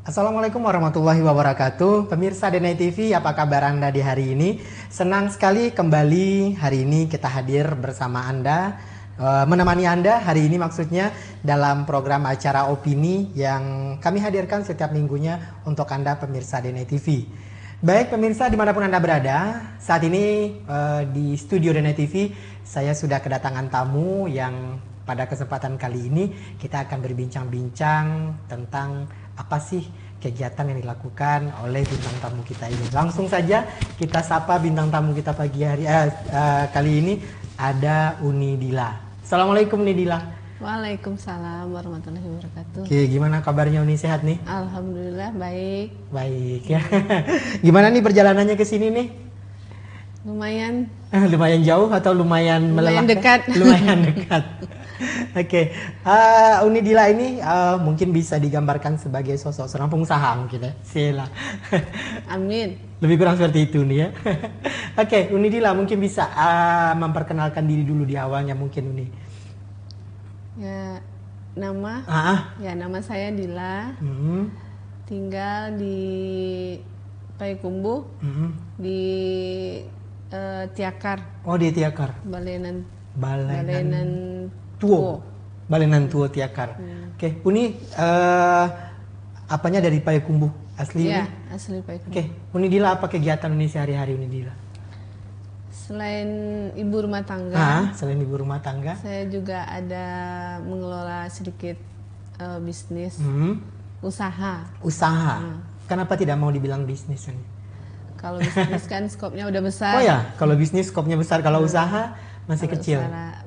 Assalamualaikum warahmatullahi wabarakatuh. Pemirsa Denai TV, apa kabar Anda di hari ini? Senang sekali kembali hari ini kita hadir bersama Anda, menemani Anda hari ini maksudnya dalam program acara opini yang kami hadirkan setiap minggunya untuk Anda pemirsa Denai TV. Baik pemirsa dimanapun Anda berada, saat ini di studio Denai TV saya sudah kedatangan tamu yang pada kesempatan kali ini kita akan berbincang-bincang tentang apa sih kegiatan yang dilakukan oleh bintang tamu kita ini. Langsung saja kita sapa bintang tamu kita pagi hari kali ini ada Uni Dila. Assalamualaikum Uni Dila. Waalaikumsalam warahmatullahi wabarakatuh. Oke, gimana kabarnya Uni, sehat nih? Alhamdulillah baik. Baik ya. Gimana nih perjalanannya ke sini nih? Lumayan. Lumayan jauh atau lumayan melelahkan? Dekat. Lumayan dekat. Oke, Uni Dila ini mungkin bisa digambarkan sebagai sosok seorang pengusaha mungkin ya. Sila. Amin. Lebih kurang seperti itu nih ya. Oke, Uni Dila mungkin bisa memperkenalkan diri dulu di awalnya mungkin Uni. Ya, nama? Ya, nama saya Dila. Tinggal di Payakumbuh, di Tiakar. Oh, di Tiakar. Balenan Tuo. Balenan Tuo Tiakar. Oke, Uni apanya dari Payakumbuh asli? Ya, Uni? asli Payakumbuh. Oke, Uni Dila apa kegiatan Uni sehari-hari Uni Dila? Selain ibu rumah tangga, selain ibu rumah tangga, saya juga ada mengelola sedikit bisnis, usaha. Kenapa tidak mau dibilang bisnis ini? Kalau bisnis kan skopnya udah besar. Oh ya, kalau bisnis skopnya besar, kalau usaha masih kecil.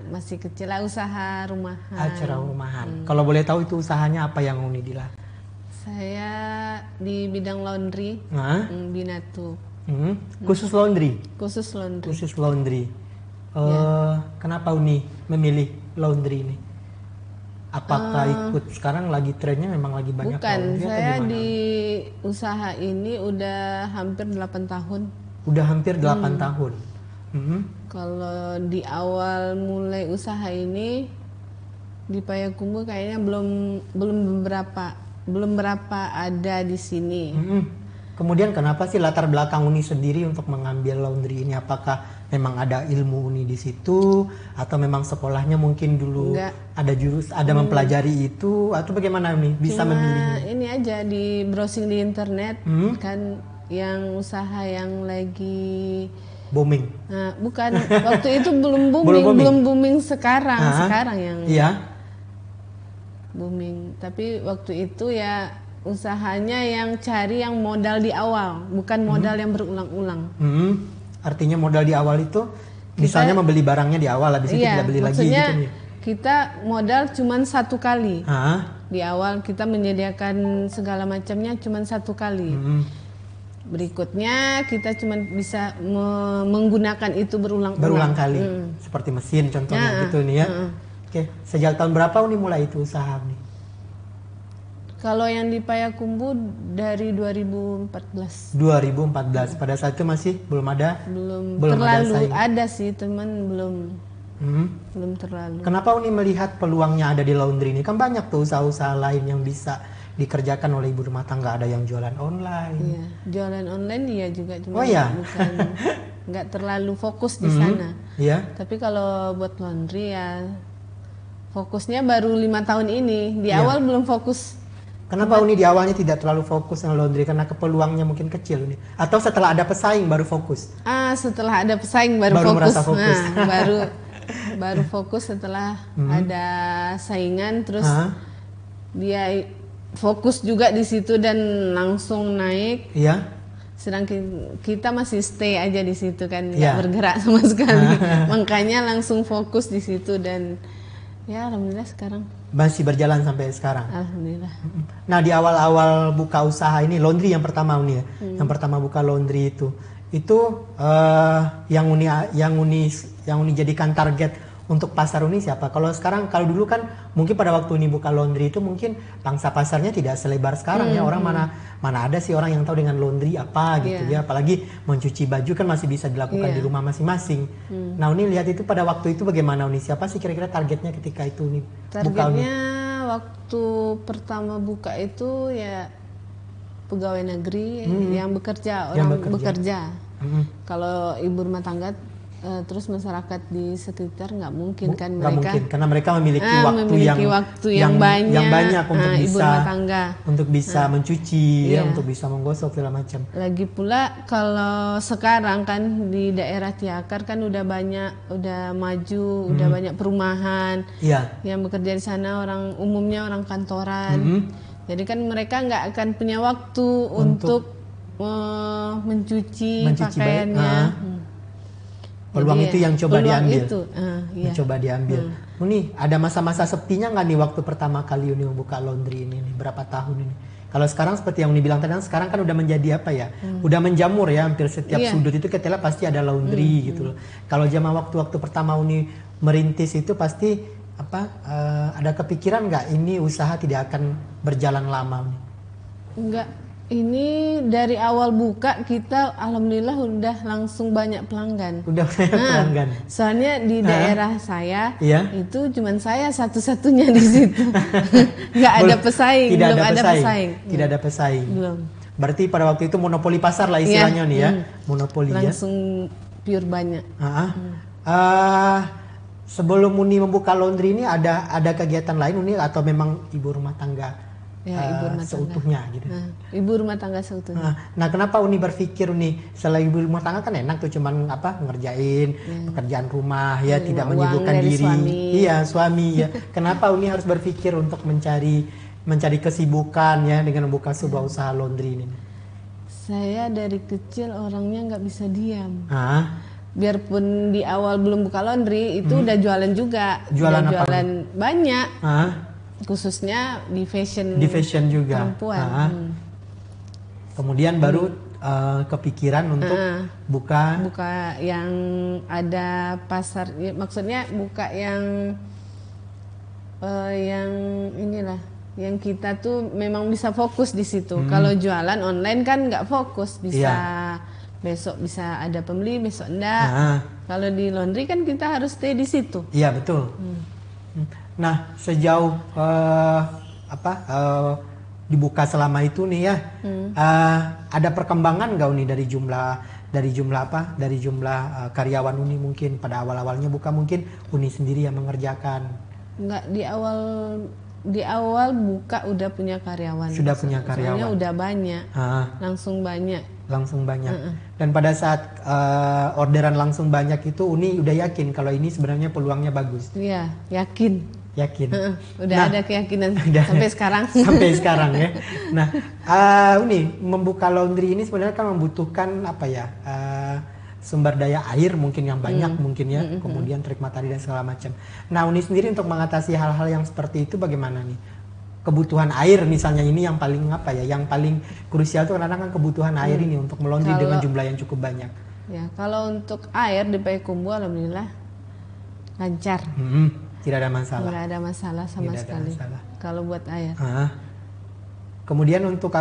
Masih kecil lah, usaha rumahan. Acara rumahan. Kalau boleh tahu itu usahanya apa yang Uni Dila? Saya di bidang laundry, Binatu. Khusus laundry. Khusus laundry. Khusus laundry. Kenapa Uni memilih laundry ini? Apakah ikut sekarang lagi trennya memang lagi banyak bukan, laundry? Saya di usaha ini udah hampir 8 tahun. Udah hampir 8 tahun. Kalau di awal mulai usaha ini di Payakumbuh kayaknya belum berapa ada di sini. Kemudian kenapa sih latar belakang Uni sendiri untuk mengambil laundry ini? Apakah memang ada ilmu Uni di situ atau memang sekolahnya mungkin dulu ada mempelajari itu atau bagaimana Uni bisa memilihnya? Ini aja di browsing di internet kan yang usaha yang lagi booming. Nah, bukan waktu itu belum booming sekarang yang booming. Tapi waktu itu ya usahanya yang cari yang modal di awal, bukan modal yang berulang-ulang. Artinya modal di awal itu misalnya membeli barangnya di awal, habis itu tidak beli lagi gitu ya? Kita modal cuma 1 kali. Di awal kita menyediakan segala macamnya cuma 1 kali. Berikutnya kita cuma bisa menggunakan itu berulang kali. Seperti mesin contohnya gitu nih ya. Oke, sejak tahun berapa Uni mulai itu usaha nih? Kalau yang di Payakumbuh dari 2014. 2014. Pada saat itu masih belum terlalu ada sih, teman belum terlalu. Kenapa Uni melihat peluangnya ada di laundry ini? Kan banyak tuh usaha-usaha lain yang bisa dikerjakan oleh ibu rumah tangga. Ada yang jualan online. Iya, jualan online iya juga, cuma bukan nggak terlalu fokus di sana. Iya. Tapi kalau buat laundry ya fokusnya baru 5 tahun ini. Di awal belum fokus. Kenapa Uni di awalnya tidak terlalu fokus dengan laundry? Karena peluangnya mungkin kecil Uni. Atau setelah ada pesaing baru fokus? Setelah ada pesaing baru fokus. Merasa fokus. Baru fokus setelah ada saingan, terus dia fokus juga di situ dan langsung naik. Iya. Sedangkan kita masih stay aja di situ kan, nggak bergerak sama sekali. Makanya langsung fokus di situ dan ya alhamdulillah sekarang masih berjalan sampai sekarang. Alhamdulillah. Nah, di awal-awal buka usaha ini laundry yang pertama Uni ya. Yang pertama buka laundry itu yang Uni jadikan target untuk pasar Uni siapa? Kalau dulu kan mungkin pada waktu Uni buka laundry itu mungkin pangsa pasarnya tidak selebar sekarang ya. Orang mana ada sih orang yang tahu dengan laundry apa gitu ya. Apalagi mencuci baju kan masih bisa dilakukan di rumah masing-masing. Nah, Uni lihat itu pada waktu itu bagaimana Uni? Siapa sih kira-kira targetnya ketika itu Uni buka Uni? Targetnya waktu pertama buka itu ya pegawai negeri yang bekerja, orang bekerja. Kalau ibu rumah tangga terus masyarakat di sekitar nggak mungkin kan mereka. Nggak mungkin karena mereka memiliki waktu yang banyak untuk ibu bisa rumah tangga. Untuk bisa mencuci ya, untuk bisa menggosok segala macam. Lagi pula kalau sekarang kan di daerah Tiakar kan udah maju, udah banyak perumahan. Yang bekerja di sana umumnya orang kantoran. Jadi kan mereka nggak akan punya waktu untuk mencuci pakaiannya. Peluang itu yang coba diambil. Coba diambil. Uni, ada masa-masa sepinya nggak nih waktu pertama kali Uni membuka laundry ini nih, berapa tahun ini? Kalau sekarang seperti yang Uni bilang tadi, sekarang kan udah menjadi apa ya? Udah menjamur ya, hampir setiap sudut itu kita lihat pasti ada laundry gitu loh. Kalau zaman waktu pertama Uni merintis itu pasti ada kepikiran nggak ini usaha tidak akan berjalan lama? Enggak. Ini dari awal buka kita alhamdulillah udah langsung banyak pelanggan. Pelanggan. Soalnya di daerah saya itu cuman saya satu-satunya di situ. Nggak ada pesaing, belum ada pesaing. Tidak ada pesaing. Belum. Berarti pada waktu itu monopoli pasar lah istilahnya nih ya. Monopoli langsung pure banyak. Sebelum Uni membuka laundry ini ada kegiatan lain Uni atau memang ibu rumah tangga? Ibu rumah seutuhnya tangga. Gitu. Ibu rumah tangga seutuhnya. Nah, kenapa Uni berpikir Uni setelah ibu rumah tangga kan enak tuh cuman ngerjain pekerjaan rumah ya, tidak menyibukkan diri. Suami ya. Kenapa Uni harus berpikir untuk mencari kesibukan ya dengan membuka sebuah usaha laundry ini? Saya dari kecil orangnya nggak bisa diam. Biarpun di awal belum buka laundry itu udah jualan juga. Jualan banyak. Khususnya di fashion juga perempuan. Kemudian baru kepikiran untuk buka yang ada pasar, maksudnya buka yang inilah yang kita tuh memang bisa fokus di situ. Kalau jualan online kan nggak fokus, bisa besok bisa ada pembeli, besok enggak. Kalau di laundry kan kita harus stay di situ. Iya betul. Nah, sejauh dibuka selama itu nih ya, ada perkembangan nggak Uni dari jumlah karyawan Uni mungkin pada awal-awalnya buka mungkin Uni sendiri yang mengerjakan? Nggak, di awal buka udah punya karyawan. Sudah punya karyawan. Soalnya udah banyak, langsung banyak. Dan pada saat orderan langsung banyak itu Uni udah yakin kalau ini sebenarnya peluangnya bagus? Iya, yakin. Udah ada keyakinan sampai sekarang. Sampai sekarang ya. Nah, Uni membuka laundry ini sebenarnya kan membutuhkan sumber daya air mungkin yang banyak mungkin ya, kemudian terik matahari dan segala macam. Nah, Uni sendiri untuk mengatasi hal-hal yang seperti itu bagaimana nih? Kebutuhan air misalnya ini yang paling yang paling krusial itu kadang-kadang kan kebutuhan air ini untuk melondri dengan jumlah yang cukup banyak. Ya, kalau untuk air di Payakumbuh alhamdulillah lancar. Tidak ada masalah. Tidak ada masalah sama sekali. Kalau buat air. Kemudian untuk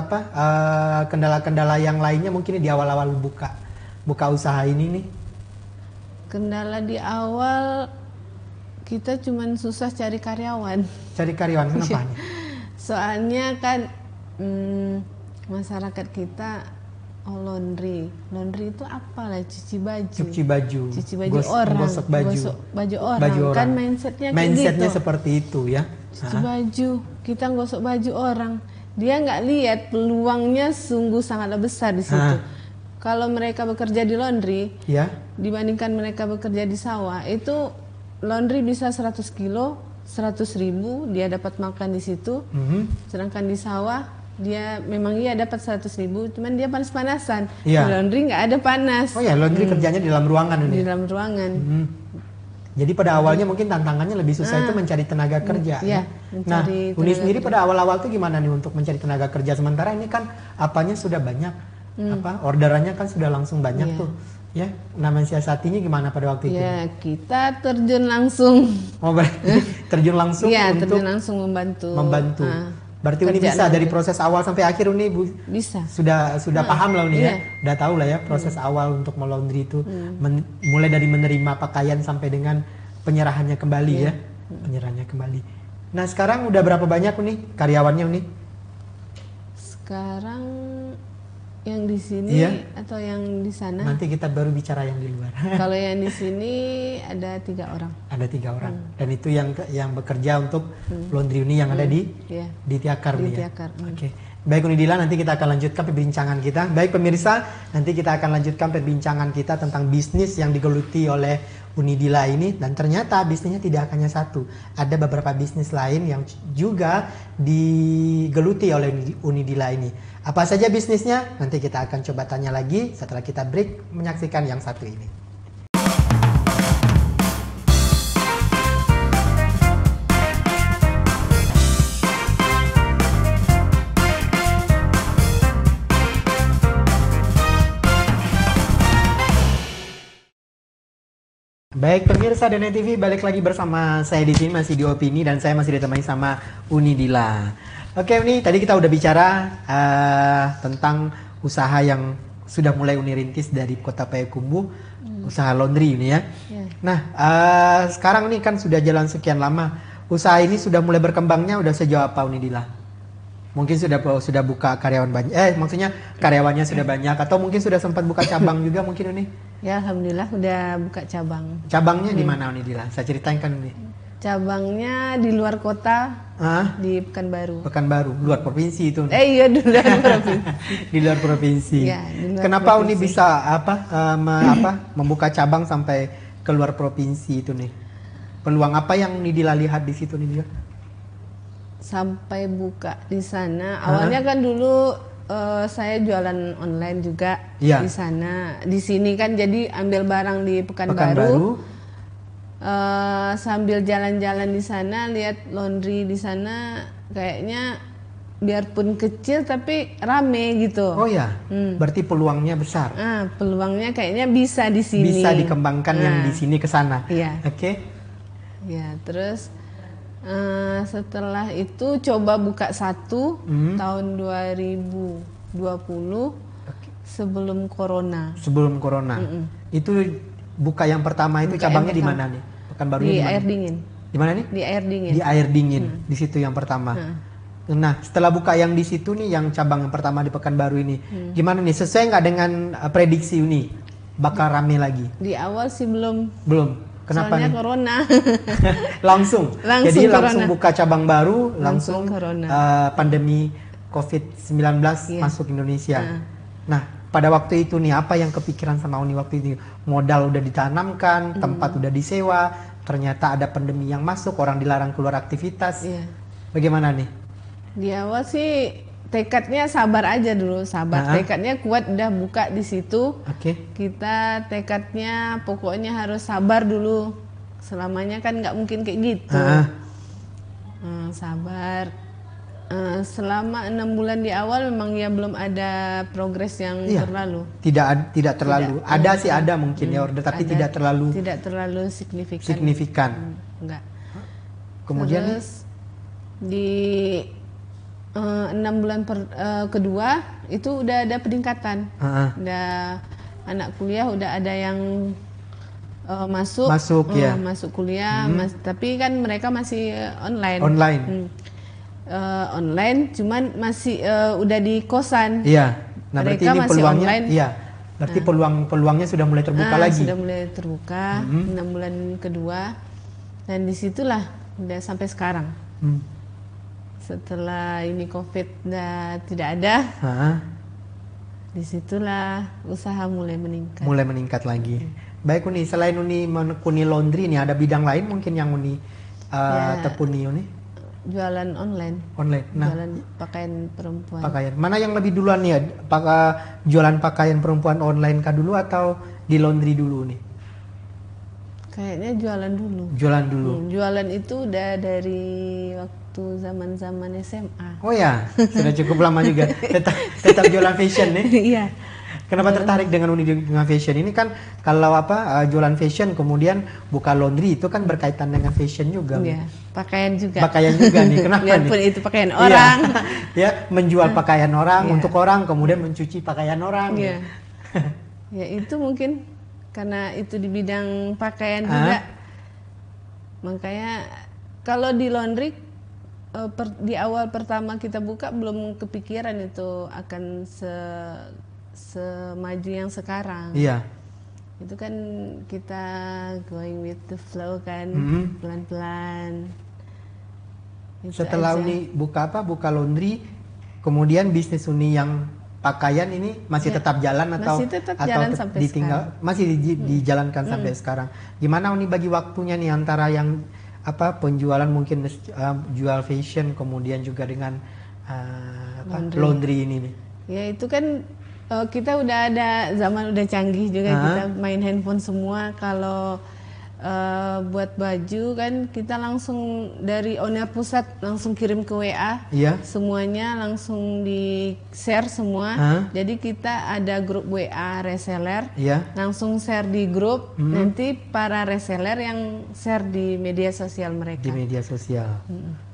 kendala-kendala yang lainnya mungkin di awal-awal buka usaha ini nih? Kendala di awal kita cuman susah cari karyawan. Cari karyawan kenapa nih? Soalnya kan masyarakat kita laundry itu apalah, cuci baju orang, gosok baju orang. Kan mindsetnya gitu. Seperti itu ya. Cuci baju, kita gosok baju orang. Dia nggak lihat peluangnya sungguh sangatlah besar di situ. Kalau mereka bekerja di laundry, dibandingkan mereka bekerja di sawah, itu laundry bisa 100 kilo, 100.000 dia dapat makan di situ. Sedangkan di sawah dia memang dapat 100.000, cuman dia panas-panasan. Di laundry nggak ada panas. Oh ya, laundry kerjanya di dalam ruangan ini. Di dalam ruangan. Jadi pada awalnya mungkin tantangannya lebih susah itu mencari tenaga kerja. Nah, Uni sendiri pada awal-awal tuh gimana nih untuk mencari tenaga kerja? Sementara ini kan apanya sudah banyak, orderannya kan sudah langsung banyak tuh. Ya, mensiasatinya gimana pada waktu itu? Ya, kita terjun langsung. Oh, terjun langsung untuk terjun langsung membantu. Berarti Uni bisa dari proses awal sampai akhir Uni bisa. Sudah paham lah Uni ya. Udah tahu lah ya proses awal untuk melaundry itu mulai dari menerima pakaian sampai dengan penyerahannya kembali ya. Penyerahannya kembali. Nah, sekarang udah berapa banyak Uni karyawannya Uni? Sekarang yang di sini atau yang di sana? Nanti kita baru bicara yang di luar. Kalau yang di sini ada 3 orang. Ada 3 orang. Dan itu yang bekerja untuk laundry ini yang ada di Tiakar nih ya. Oke. Baik Unidila, nanti kita akan lanjutkan perbincangan kita. Baik pemirsa, nanti kita akan lanjutkan perbincangan kita tentang bisnis yang digeluti oleh Unidila ini. Dan ternyata bisnisnya tidak hanya satu. Ada beberapa bisnis lain yang juga digeluti oleh Unidila ini. Apa saja bisnisnya? Nanti kita akan coba tanya lagi setelah kita break menyaksikan yang satu ini. Baik pemirsa DNA TV, balik lagi bersama saya di sini masih di Opini dan saya masih ditemani sama Unidila. Oke Uni, tadi kita udah bicara tentang usaha yang sudah mulai Uni rintis dari Kota Payakumbuh, usaha laundry ini ya. Nah sekarang ini kan sudah jalan sekian lama, usaha ini sudah mulai berkembangnya udah sejauh apa Unidila? Mungkin sudah buka karyawan banyak, maksudnya karyawannya sudah banyak atau mungkin sudah sempat buka cabang juga mungkin Uni? Ya alhamdulillah udah buka cabang. Cabangnya di mana Unidila? Saya ceritain kan Uni. Cabangnya di luar kota, di Pekanbaru. Pekanbaru, luar provinsi itu. Iya di luar provinsi. Di luar provinsi. Ya, di luar Kenapa provinsi. Uni bisa membuka cabang sampai ke luar provinsi itu nih? Peluang apa yang Unidila lihat di situ nih? Sampai buka di sana. Awalnya kan dulu saya jualan online juga di sana. Di sini kan jadi ambil barang di Pekanbaru. Sambil jalan-jalan di sana lihat laundry di sana kayaknya biarpun kecil tapi rame gitu. Oh ya, berarti peluangnya besar. Peluangnya kayaknya bisa di sini. Bisa dikembangkan yang di sini ke sana. Iya. Oke. Ya terus setelah itu coba buka satu tahun 2020 sebelum corona. Sebelum corona. Itu buka yang pertama itu cabangnya di mana nih? Pekanbaru di Air Dingin. Di mana nih? Di Air Dingin. Di Air Dingin. Di situ yang pertama. Nah, setelah buka yang di situ nih, yang cabang yang pertama di Pekanbaru ini, gimana nih? Sesuai nggak dengan prediksi Uni? Bakal rame lagi? Di awal sih belum. Belum. Kenapa soalnya nih? Corona. langsung. Jadi corona. langsung buka cabang baru, langsung pandemi COVID-19 masuk Indonesia. Nah, pada waktu itu nih apa yang kepikiran sama Uni waktu itu? Modal udah ditanamkan, tempat udah disewa, ternyata ada pandemi yang masuk, orang dilarang keluar aktivitas. Bagaimana nih? Di awal sih tekadnya sabar aja dulu, sabar. Tekadnya kuat, udah buka di situ. Kita tekadnya pokoknya harus sabar dulu. Selamanya kan nggak mungkin kayak gitu. Sabar. Selama 6 bulan di awal memang ya belum ada progres yang terlalu. Tidak terlalu. Ada sih ada mungkin ya order tapi ada, tidak terlalu signifikan. Enggak. Kemudian terus di 6 bulan kedua itu udah ada peningkatan. Udah anak kuliah udah ada yang masuk kuliah, tapi kan mereka masih online. Online, cuman masih udah di kosan. Iya. Nah, berarti mereka ini masih peluangnya, online. Iya. Berarti peluangnya sudah mulai terbuka lagi. Sudah mulai terbuka 6 bulan kedua, dan disitulah udah sampai sekarang. Setelah ini COVID tidak ada, disitulah usaha mulai meningkat. Mulai meningkat lagi. Baik Uni, selain Uni menekuni laundry nih, ada bidang lain mungkin yang Uni tekuni Uni? Jualan online. Nah, jualan pakaian perempuan. Pakaian. Mana yang lebih duluan nih? Jualan pakaian perempuan online kah dulu atau di laundry dulu nih? Kayaknya jualan dulu. Jualan dulu. Jualan itu udah dari waktu zaman-zaman SMA. Oh ya, sudah cukup lama juga. Tetap jualan fashion nih. Iya. Kenapa tertarik dengan Uni dengan fashion? Ini kan kalau jualan fashion kemudian buka laundry itu kan berkaitan dengan fashion juga. Iya, pakaian juga. Pakaian juga nih. Kenapa biarpun nih? Itu pakaian orang. Ya, menjual pakaian orang untuk orang kemudian mencuci pakaian orang. Iya. Ya itu mungkin karena itu di bidang pakaian juga. Makanya kalau di laundry di awal pertama kita buka belum kepikiran itu akan semaju yang sekarang. Iya. Itu kan kita going with the flow kan, pelan-pelan. Setelah Uni buka laundry, kemudian bisnis Uni yang pakaian ini masih tetap jalan atau jalan sampai ditinggal sekarang. Masih dijalankan sampai sekarang. Gimana Uni bagi waktunya nih antara yang penjualan mungkin jual fashion kemudian juga dengan laundry ini nih? Ya itu kan kita udah ada zaman udah canggih juga, kita main handphone semua. Kalau buat baju kan kita langsung dari owner pusat langsung kirim ke WA, semuanya langsung di share semua. Jadi kita ada grup WA reseller, langsung share di grup, nanti para reseller yang share di media sosial mereka. Di media sosial.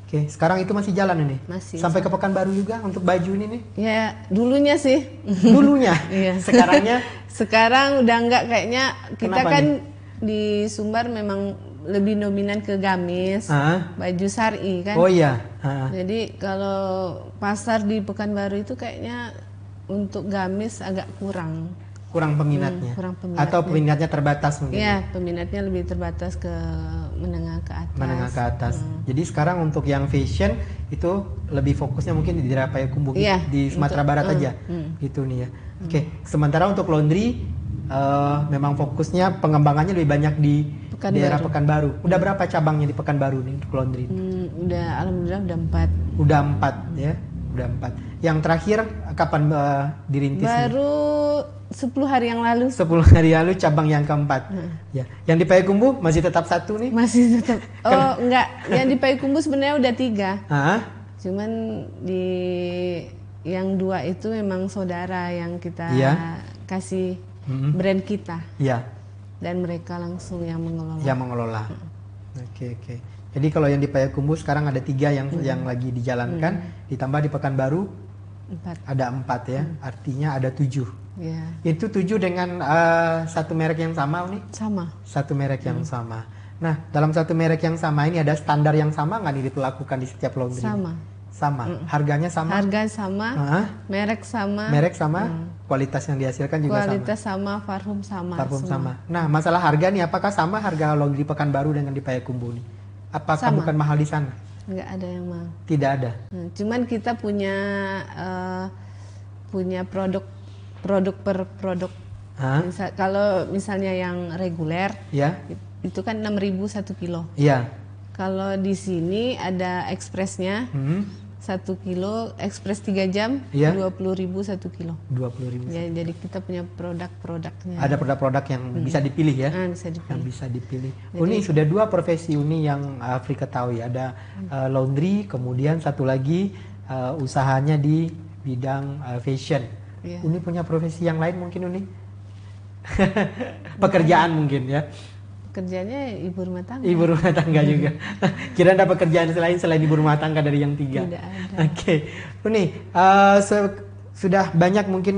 Oke, sekarang itu masih jalan ini? Masih. Sampai ke Pekanbaru juga untuk baju ini nih? Ya, dulunya sih. Dulunya? Iya. Sekarangnya? Sekarang udah enggak, kayaknya kita. Kenapa kan nih? Di Sumbar memang lebih dominan ke gamis, baju syar'i kan. Oh iya. Jadi kalau pasar di Pekanbaru itu kayaknya untuk gamis agak kurang peminatnya. Kurang peminatnya. Atau peminatnya terbatas mungkin. Iya, peminatnya lebih terbatas ke menengah ke atas. Menengah ke atas. Jadi sekarang untuk yang fashion itu lebih fokusnya mungkin di daerah Payakumbuh, di Sumatera Barat aja. Gitu nih ya. Oke, sementara untuk laundry memang fokusnya pengembangannya lebih banyak di daerah Pekanbaru. Udah berapa cabangnya di Pekanbaru nih untuk laundry? Udah alhamdulillah udah 4. Udah 4 ya. Udah 4. Yang terakhir kapan dirintis? Baru 10 hari yang lalu. 10 hari lalu cabang yang keempat. Ya. Yang di Payakumbuh masih tetap 1 nih? Masih tetap. Oh, enggak. Yang di Payakumbuh sebenarnya udah 3. Cuman di yang 2 itu memang saudara yang kita kasih brand kita. Iya. Dan mereka langsung yang mengelola. Yang mengelola. Oke. Jadi kalau yang di Payakumbuh sekarang ada 3 yang lagi dijalankan, ditambah di Pekanbaru 4. Ada 4 ya. Artinya ada 7. Ya. Itu 7 dengan satu merek yang sama nih? Sama. Satu merek yang sama. Nah, dalam satu merek yang sama ini ada standar yang sama nggak nih dilakukan di setiap laundry? Sama. Harganya sama? Harga sama, merek sama. Merek sama, kualitas yang dihasilkan juga kualitas sama, parfum sama. Parfum sama. Nah, masalah harga nih, apakah sama harga laundry Pekanbaru dengan di Payakumbuh nih? Apakah bukan mahal di sana? Nggak ada yang mahal. Tidak ada. Cuman kita punya produk per produk. Kalau misalnya yang reguler, itu kan 6.000 1 kilo. Iya. Kalau di sini ada ekspresnya, 1 kilo, ekspres 3 jam, 20.000 1 kilo. 20.000. Ya, jadi kita punya produk-produknya. Ada produk-produk yang bisa dipilih ya? Bisa dipilih. Yang bisa dipilih. Jadi, Uni sudah 2 profesi Uni yang Afri ketahui. Ada laundry, kemudian satu lagi usahanya di bidang fashion. Uni punya profesi yang lain mungkin Uni? Pekerjaan mungkin ya? Pekerjaannya ibu rumah tangga. Ibu rumah tangga juga. Kira ada pekerjaan selain ibu rumah tangga dari yang 3? Tidak ada. Oke. Uni, sudah banyak mungkin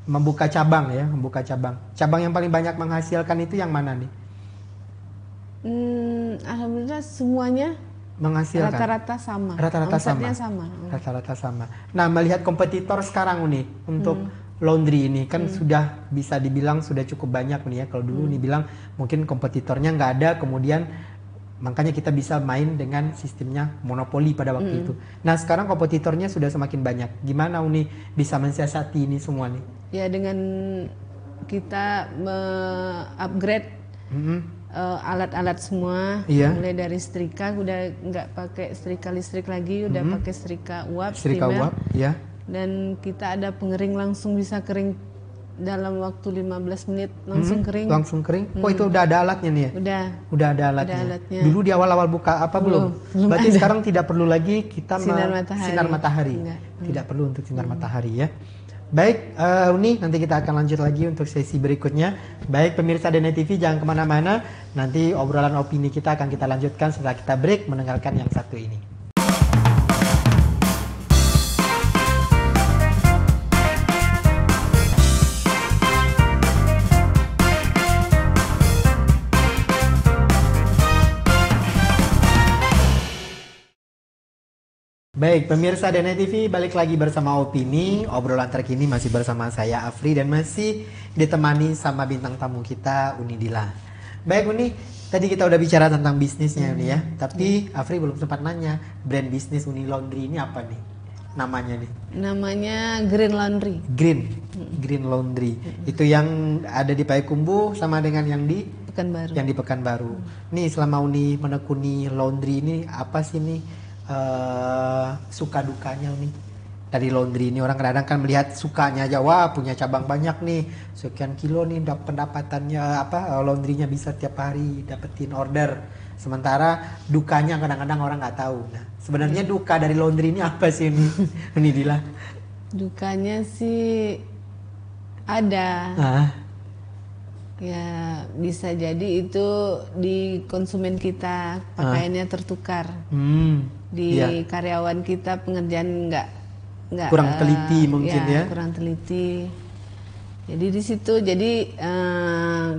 membuka cabang ya, membuka cabang. Cabang yang paling banyak menghasilkan itu yang mana nih? Alhamdulillah semuanya menghasilkan. Rata-rata sama. Rata-rata sama. Nah, melihat kompetitor sekarang nih untuk laundry ini kan sudah bisa dibilang sudah cukup banyak nih ya. Kalau dulu nih bilang mungkin kompetitornya nggak ada, kemudian makanya kita bisa main dengan sistemnya monopoli pada waktu itu. Nah, sekarang kompetitornya sudah semakin banyak. Gimana Uni bisa mensiasati ini semua nih? Ya, dengan kita upgrade alat-alat semua, mulai dari setrika udah nggak pakai setrika listrik lagi, udah pakai setrika uap, dan kita ada pengering langsung bisa kering dalam waktu 15 menit langsung kering. Langsung kering? Oh, itu udah ada alatnya nih ya? Udah ada alatnya. Dulu di awal-awal buka belum? Berarti ada. Sekarang tidak perlu lagi kita sinar matahari. Tidak perlu untuk sinar matahari ya. Baik, Uni, nanti kita akan lanjut lagi untuk sesi berikutnya. Baik, pemirsa DNA TV jangan kemana-mana. Nanti obrolan opini kita akan kita lanjutkan setelah kita break mendengarkan yang satu ini. Baik, pemirsa DNA TV, balik lagi bersama Opini. Obrolan terkini masih bersama saya Afri dan masih ditemani sama bintang tamu kita Uni Dila. Baik Uni, tadi kita udah bicara tentang bisnisnya Uni ya. Tapi Afri belum sempat nanya, brand bisnis Uni Laundry ini apa nih? Namanya nih? Namanya Green Laundry. Green Laundry. Itu yang ada di Payakumbuh sama dengan yang di Pekanbaru. Yang di Pekanbaru. Nih selama Uni menekuni laundry ini apa sih nih? Suka dukanya nih dari laundry ini. Orang kadang kan melihat sukanya aja, wah punya cabang banyak nih, sekian kilo nih pendapatannya laundrynya bisa tiap hari dapetin order. Sementara dukanya kadang-kadang orang nggak tahu. Nah sebenarnya duka dari laundry ini apa sih ini Dila? Dukanya sih ada. Ya bisa jadi itu di konsumen kita pakaiannya tertukar, di karyawan kita pengerjaan nggak kurang teliti mungkin ya kurang teliti. Jadi di situ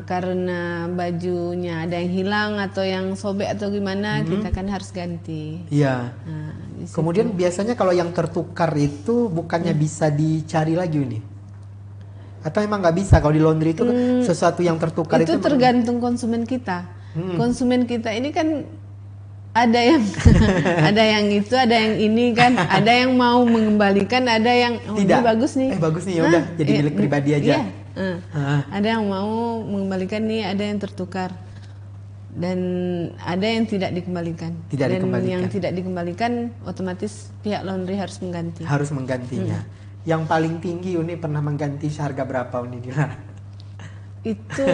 karena bajunya ada yang hilang atau yang sobek atau gimana kita kan harus ganti. Iya. Nah, kemudian biasanya kalau yang tertukar itu bukannya bisa dicari lagi nih? Atau emang nggak bisa kalau di laundry itu sesuatu yang tertukar itu tergantung konsumen kita. Konsumen kita ini kan ada yang ada yang itu, ada yang ini kan, ada yang mau mengembalikan, ada yang tidak. Ini bagus nih. Bagus nih ya udah jadi milik pribadi aja. Iya. Ada yang mau mengembalikan nih, ada yang tertukar. Dan ada yang tidak dikembalikan. Yang tidak dikembalikan otomatis pihak laundry harus mengganti. Harus menggantinya. Yang paling tinggi Uni pernah mengganti seharga berapa Uni Dila? Itu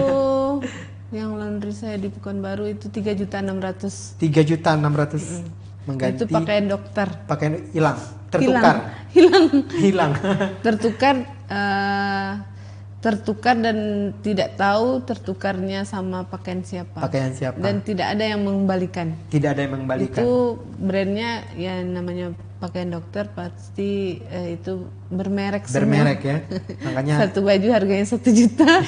yang laundry saya di Pekanbaru itu 3.600.000. 3.600.000 mengganti. Itu pakaian dokter. Pakaian hilang, tertukar. Hilang. Tertukar dan tidak tahu tertukarnya sama pakaian siapa. Dan tidak ada yang mengembalikan. Tidak ada yang mengembalikan. Itu brandnya ya namanya pakaian dokter pasti itu bermerek semua. Bermerek ya. Makanya satu baju harganya 1 juta.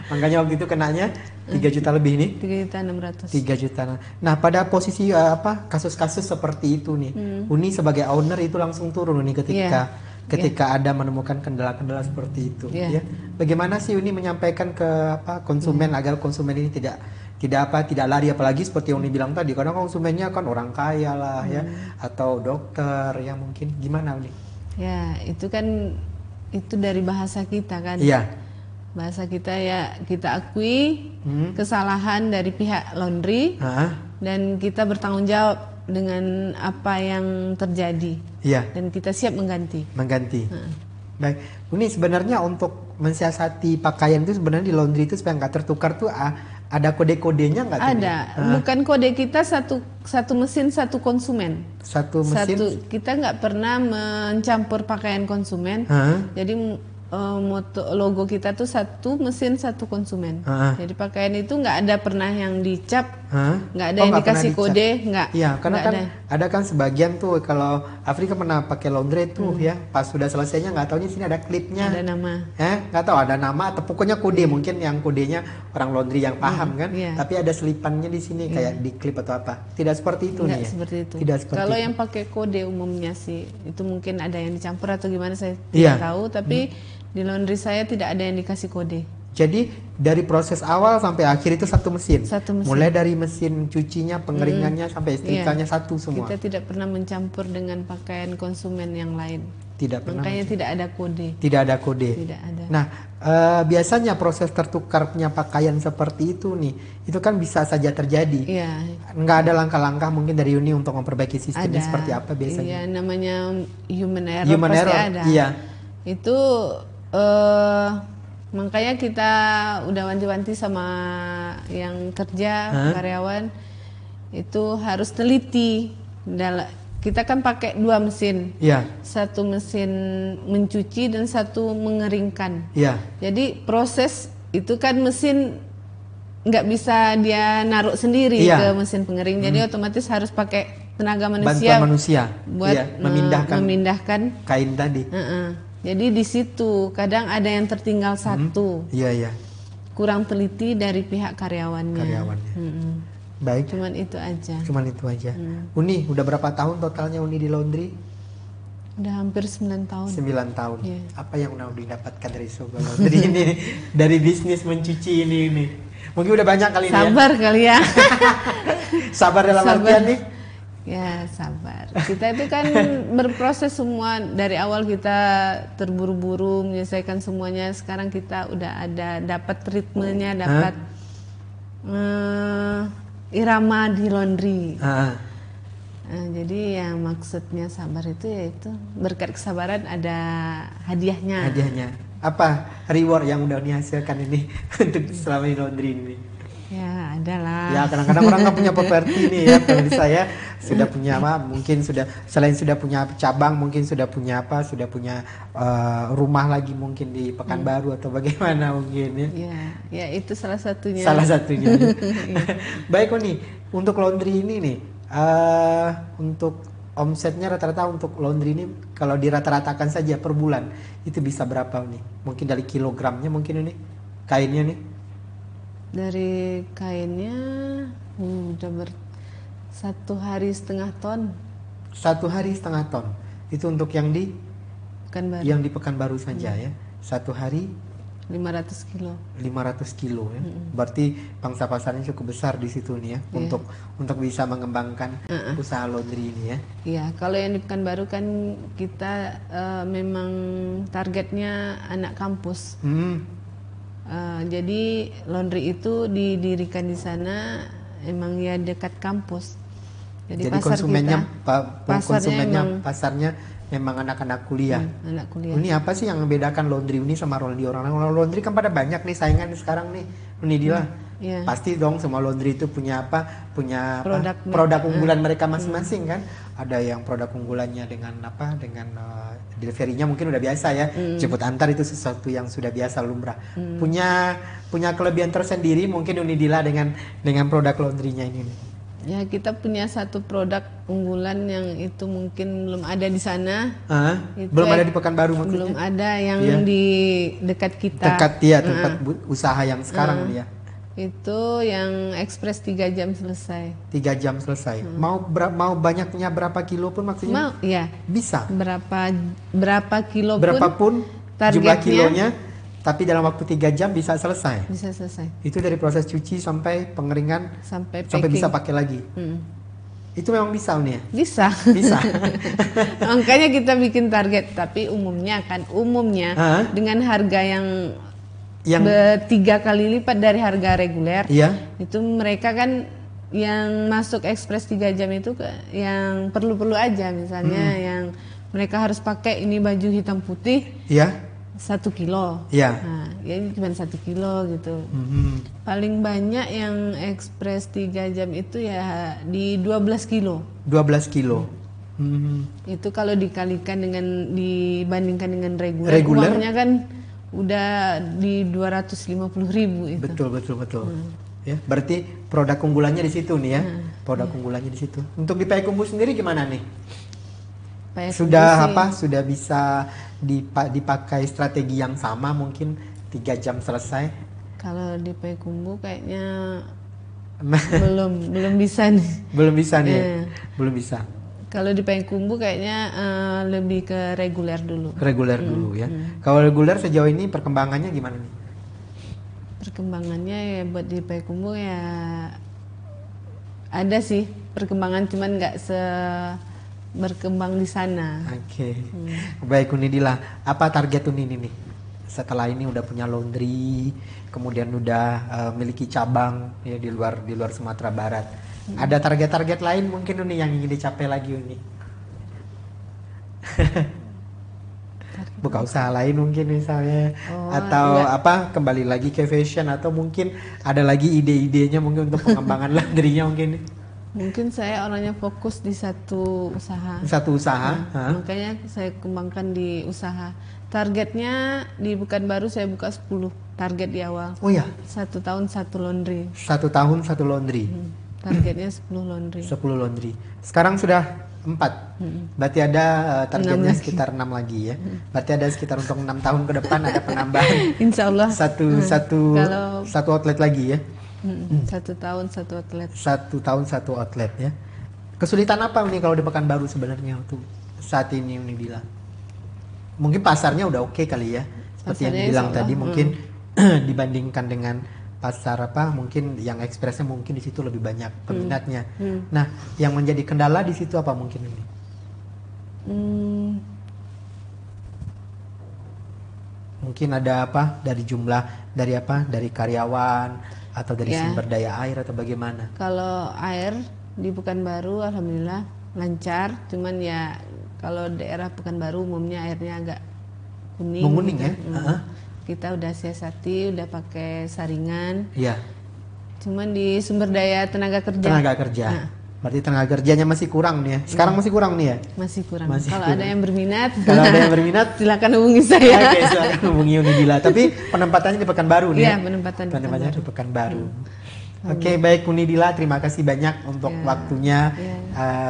Makanya waktu itu kenanya 3 juta lebih nih. 3.600.000. 3 juta. Nah, pada posisi kasus-kasus seperti itu nih. Uni sebagai owner itu langsung turun nih ketika ada menemukan kendala-kendala seperti itu ya. Bagaimana sih Uni menyampaikan ke konsumen agar konsumen ini tidak lari, apalagi seperti yang Uni bilang tadi, kadang konsumennya kan orang kaya lah ya, atau dokter yang mungkin gimana Uni? Ya, itu kan itu dari bahasa kita kan. Iya. Bahasa kita ya kita akui kesalahan dari pihak laundry dan kita bertanggung jawab dengan apa yang terjadi. Iya. Dan kita siap mengganti. Baik, Uni sebenarnya untuk mensiasati pakaian itu sebenarnya di laundry itu supaya nggak tertukar tuh ada kode-kodenya nggak? Ada, bukan kode kita satu mesin satu konsumen. Satu mesin. Kita nggak pernah mencampur pakaian konsumen. Jadi logo kita tuh satu mesin satu konsumen. Jadi pakaian itu nggak ada pernah yang dicap, nggak ada yang dikasih kode, nggak. Iya, karena kan ada kan sebagian tuh kalau Afrika pernah pakai laundry tuh ya, pas sudah selesainya nggak taunya sini ada klipnya. Ada nama. Nggak tahu ada nama atau pokoknya kode mungkin yang kodenya orang laundry yang paham kan. Tapi ada selipannya di sini kayak di klip atau apa. Tidak seperti itu nih. Seperti itu. Tidak seperti kalau itu. Yang pakai kode umumnya sih itu mungkin ada yang dicampur atau gimana saya tidak tahu, tapi di laundry saya tidak ada yang dikasih kode. Jadi dari proses awal sampai akhir itu satu mesin. Mulai dari mesin cucinya, pengeringannya sampai istrikanya satu semua. Kita tidak pernah mencampur dengan pakaian konsumen yang lain. Tidak pernah. Makanya tidak ada kode. Tidak ada kode. Tidak ada. Nah, biasanya proses tertukarnya pakaian seperti itu nih, itu kan bisa saja terjadi. Iya. Nggak ada langkah-langkah mungkin dari Uni untuk memperbaiki sistemnya seperti apa biasanya? Iya, namanya human error human pasti error. ada. Iya. Itu makanya kita udah wanti-wanti sama yang kerja karyawan itu harus teliti. Kita kan pakai 2 mesin, satu mesin mencuci dan satu mengeringkan. Jadi proses itu kan mesin nggak bisa dia naruh sendiri ke mesin pengering, jadi otomatis harus pakai tenaga manusia, bantuan manusia buat memindahkan kain tadi. Jadi di situ kadang ada yang tertinggal satu. Kurang teliti dari pihak karyawannya. Baik. Cuman itu aja. Uni, udah berapa tahun totalnya Uni di laundry? Udah hampir 9 tahun. 9 tahun. Yeah. Apa yang udah didapatkan dari Sogo Laundry ini? Dari bisnis mencuci ini. Mungkin udah banyak kali sabar ini ya. Kali ya. Sabar dalam artian nih? Ya sabar. Kita itu kan berproses semua dari awal, kita terburu-buru menyelesaikan semuanya. Sekarang kita udah ada dapat ritmenya, dapat irama di laundry. Jadi yang maksudnya sabar itu yaitu berkat kesabaran ada hadiahnya. Hadiahnya. Apa reward yang udah dihasilkan ini untuk selama di laundry ini? Ya adalah. Ya kadang-kadang orang nggak punya properti nih ya. Kalau saya sudah punya apa? Mungkin sudah selain sudah punya cabang, mungkin sudah punya apa? Sudah punya rumah lagi mungkin di Pekanbaru atau bagaimana mungkin ya? Ya itu salah satunya. Salah satunya. Baik nih untuk laundry ini nih. Untuk omsetnya rata-rata untuk laundry ini kalau dirata-ratakan saja per bulan itu bisa berapa nih? Mungkin dari kilogramnya mungkin ini kainnya nih. Dari kainnya udah 1,5 hari 1/2 ton. 1,5 hari ton. Itu untuk yang di Pekanbaru. Yang di Pekanbaru saja ya. 1 hari 500 kilo. 500 kilo ya. Berarti pangsa pasarnya cukup besar di situ nih ya. Untuk bisa mengembangkan usaha laundry ini ya. Iya, kalau yang di Pekanbaru kan kita memang targetnya anak kampus. Jadi laundry itu didirikan di sana emang ya dekat kampus. Jadi pasar konsumennya pasarnya memang anak-anak kuliah. Anak kuliah. Ini apa sih yang membedakan laundry ini sama laundry orang laundry kan pada banyak nih saingan sekarang nih. Ini Dila. Pasti dong semua laundry itu punya apa? Punya produk unggulan mereka masing-masing kan. Ada yang produk unggulannya dengan apa? Dengan deliverynya mungkin udah biasa ya. Jemput antar itu sesuatu yang sudah biasa lumrah. Punya kelebihan tersendiri mungkin Unidila dengan produk laundrynya ini nih. Ya kita punya satu produk unggulan yang itu mungkin belum ada di sana. Belum ada di Pekanbaru maksudnya? Belum ada yang di dekat kita. Dekat ya tempat usaha yang sekarang dia. Itu yang ekspres 3 jam selesai. 3 jam selesai. Mau banyaknya berapa kilo pun maksudnya? Mau, ya. Bisa. Berapa kilo pun jumlah kilonya. Tapi dalam waktu 3 jam bisa selesai. Bisa selesai. Itu dari proses cuci sampai pengeringan sampai bisa pakai lagi. Itu memang bisa nih ya? Bisa. Bisa. Makanya kita bikin target, tapi umumnya dengan harga yang 3 kali lipat dari harga reguler. Iya. Itu mereka kan yang masuk ekspres 3 jam itu yang perlu-perlu aja, misalnya yang mereka harus pakai ini baju hitam putih. Iya. 1 kilo. Iya. Nah, ya ini cuma 1 kilo gitu. Paling banyak yang ekspres 3 jam itu ya di 12 kilo. 12 kilo. Itu kalau dibandingkan dengan reguler, uangnya kan udah di 250.000 itu. Betul. Ya, berarti produk unggulannya di situ nih ya. Produk unggulannya di situ. Untuk di Payakumbuh sendiri gimana nih? Sudah bisa dipakai strategi yang sama mungkin 3 jam selesai? Kalau di Payakumbuh kayaknya belum bisa nih. Belum bisa nih. Belum bisa. Kalau di Payakumbuh kayaknya lebih ke reguler dulu. Reguler dulu ya. Kalau reguler sejauh ini perkembangannya gimana nih? Perkembangannya ya buat di Payakumbuh ya ada sih perkembangan, cuman nggak berkembang di sana. Oke. Baik Unidila, apa target Unini nih? Setelah ini udah punya laundry, kemudian udah miliki cabang ya di luar Sumatera Barat. Ada target-target lain mungkin Uni yang ingin dicapai lagi Uni? Buka usaha lain mungkin misalnya, atau kembali lagi ke fashion, atau mungkin ada lagi ide-idenya mungkin untuk pengembangan laundrynya mungkin? Mungkin saya orangnya fokus di satu usaha. Satu usaha? Makanya saya kembangkan di usaha. Targetnya di Pekanbaru saya buka 10 target di awal. Oh ya? 1 tahun 1 laundry. 1 tahun 1 laundry. Targetnya 10 laundry. 10 laundry. Sekarang sudah 4. Berarti ada targetnya sekitar 6 lagi ya. Berarti ada sekitar untuk 6 tahun ke depan ada penambahan. Insya Allah. Satu outlet lagi ya. 1 tahun 1 outlet. 1 tahun 1 outlet ya. Kesulitan apa nih kalau di Pekanbaru sebenarnya waktu saat ini Uni bilang? Mungkin pasarnya udah oke kali ya, seperti yang dibilang tadi mungkin dibandingkan dengan pasar mungkin yang ekspresnya mungkin di situ lebih banyak peminatnya. Nah, yang menjadi kendala di situ apa mungkin ini? Mungkin ada dari jumlah dari karyawan atau dari sumber daya air atau bagaimana? Kalau air di Pekanbaru alhamdulillah lancar, cuman ya kalau daerah Pekanbaru umumnya airnya agak kuning. Menguning ya? Kita udah siasati, udah pakai saringan. Iya. Cuman di sumber daya tenaga kerja. Tenaga kerja. Nah. Berarti tenaga kerjanya masih kurang nih ya. Sekarang masih kurang nih ya? Masih kurang. Kalau ada yang berminat, silakan hubungi saya. Oke, silakan hubungi Uni Dila. Tapi penempatannya di Pekanbaru nih. Iya, penempatannya di Pekanbaru. Oke, baik Uni Dila, terima kasih banyak untuk waktunya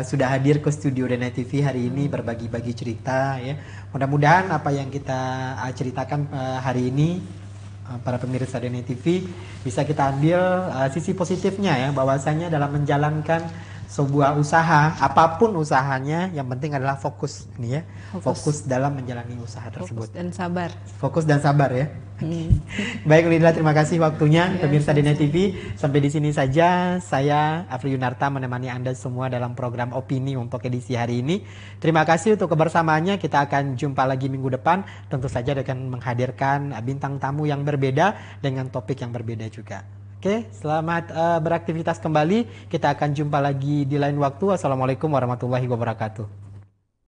sudah hadir ke studio Danai TV hari ini berbagi-bagi cerita ya. Mudah-mudahan apa yang kita ceritakan hari ini para pemirsa Danai TV bisa kita ambil sisi positifnya ya, bahwasanya dalam menjalankan sebuah usaha, apapun usahanya, yang penting adalah fokus nih ya. Fokus dalam menjalani usaha tersebut. Fokus dan sabar ya. Baik Uni Dila, terima kasih waktunya pemirsa Danai TV. Sampai di sini saja saya Afri Yunarta menemani Anda semua dalam program Opini untuk edisi hari ini. Terima kasih untuk kebersamaannya. Kita akan jumpa lagi minggu depan, tentu saja dengan menghadirkan bintang tamu yang berbeda dengan topik yang berbeda juga. Oke, selamat beraktivitas kembali. Kita akan jumpa lagi di lain waktu. Assalamualaikum warahmatullahi wabarakatuh.